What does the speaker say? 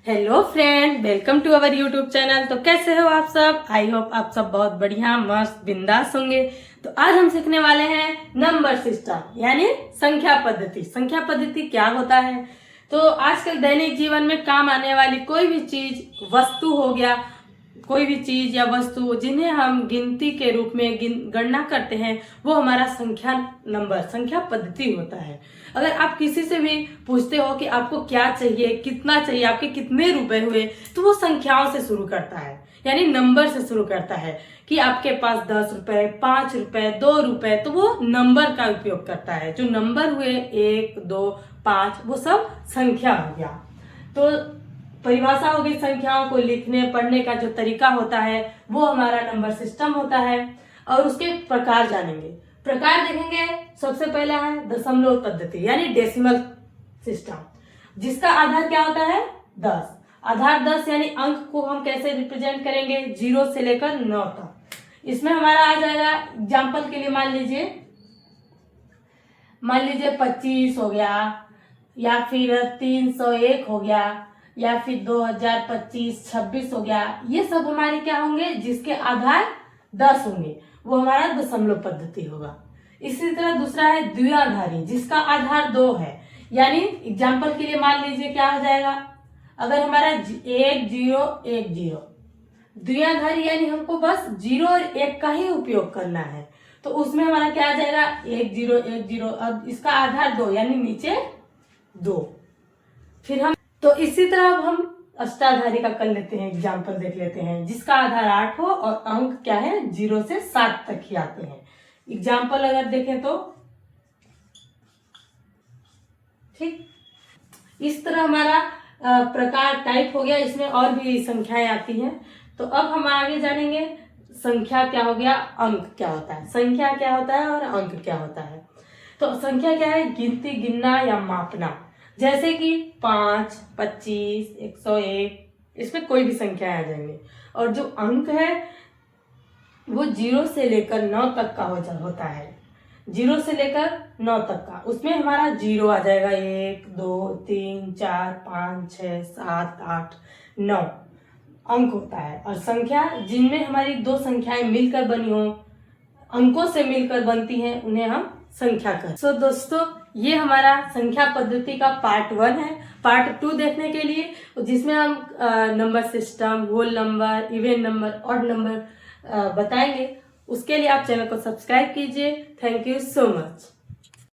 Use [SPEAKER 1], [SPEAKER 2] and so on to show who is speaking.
[SPEAKER 1] Hello friend, welcome to our YouTube channel. तो कैसे हो आप सब? आई होप आप सब बहुत बढ़िया मस्त बिंदास होंगे। तो आज हम सीखने वाले हैं नंबर सिस्टम यानी संख्या पद्धति। संख्या पद्धति क्या होता है? तो आजकल दैनिक जीवन में काम आने वाली कोई भी चीज, वस्तु हो गया, कोई भी चीज या वस्तु जिन्हें हम गिनती के रूप में गणना करते हैं, वो हमारा संख्या पद्धति होता है। अगर आप किसी से भी पूछते हो कि आपको क्या चाहिए, कितना चाहिए, आपके कितने रुपए हुए, तो वो संख्याओं से शुरू करता है, यानी नंबर से शुरू करता है कि आपके पास 10 रुपए, 5 रुपए, 2 रुपए, तो वो नंबर का उपयोग करता है। जो नंबर हुए 1, 2, 5, वो सब संख्या हो गया। तो परिभाषा हो गई संख्याओं को लिखने पढ़ने का जो तरीका होता है, वो हमारा नंबर सिस्टम होता है। और उसके प्रकार जानेंगे, प्रकार देखेंगे। सबसे पहला है दशमलव पद्धति यानी डेसिमल सिस्टम, जिसका आधार क्या होता है? 10। आधार 10 यानी अंक को हम कैसे रिप्रेजेंट करेंगे? 0 से लेकर 9 तक। इसमें हमारा आ जाएगा, एग्जाम्पल के लिए मान लीजिए 25 हो गया, या फिर 301 हो गया, या फिर 2025 26 हो गया। ये सब हमारे क्या होंगे? जिसके आधार 10 होंगे, वो हमारा दशमलव पद्धति होगा। इसी तरह दूसरा है द्विआधारी, जिसका आधार 2 है। यानी एग्जाम्पल के लिए मान लीजिए क्या हो जाएगा, अगर हमारा 1 0 1 0, द्विआधारी यानी हमको बस 0 और 1 का ही उपयोग करना है, तो उसमें हमारा क्या आ जाएगा? 1 0 1 0। अब इसका आधार 2 यानी नीचे 2। फिर हम तो इसी तरह अब हम अष्टाधारी का कर लेते हैं, एग्जाम्पल देख लेते हैं, जिसका आधार 8 हो और अंक क्या है? 0 से 7 तक ही आते हैं। एग्जाम्पल अगर देखें तो ठीक इस तरह हमारा प्रकार टाइप हो गया। इसमें और भी संख्याएं आती हैं। तो अब हम आगे जानेंगे संख्या क्या हो गया, अंक क्या होता है। संख्या क्या होता है और अंक क्या होता है? तो संख्या क्या है? गिनती, गिनना या मापना। जैसे कि 5, 25, 101, इसमें कोई भी संख्या आ जाएंगे। और जो अंक है वो 0 से लेकर 9 तक का होता है। 0 से लेकर 9 तक का, उसमें हमारा 0 आ जाएगा। 1 2 3 4 5 6 7 8 9 अंक होता है। और संख्या जिनमें हमारी दो संख्याएं मिलकर बनी हो, अंकों से मिलकर बनती हैं, उन्हें हम संख्या कहते हैं। दोस्तों, ये हमारा संख्या पद्धति का पार्ट 1 है। पार्ट 2 देखने के लिए, जिसमें हम number system, whole number, even number, odd number बताएंगे। उसके लिए आप चैनल को सब्सक्राइब कीजिए। Thank you so much.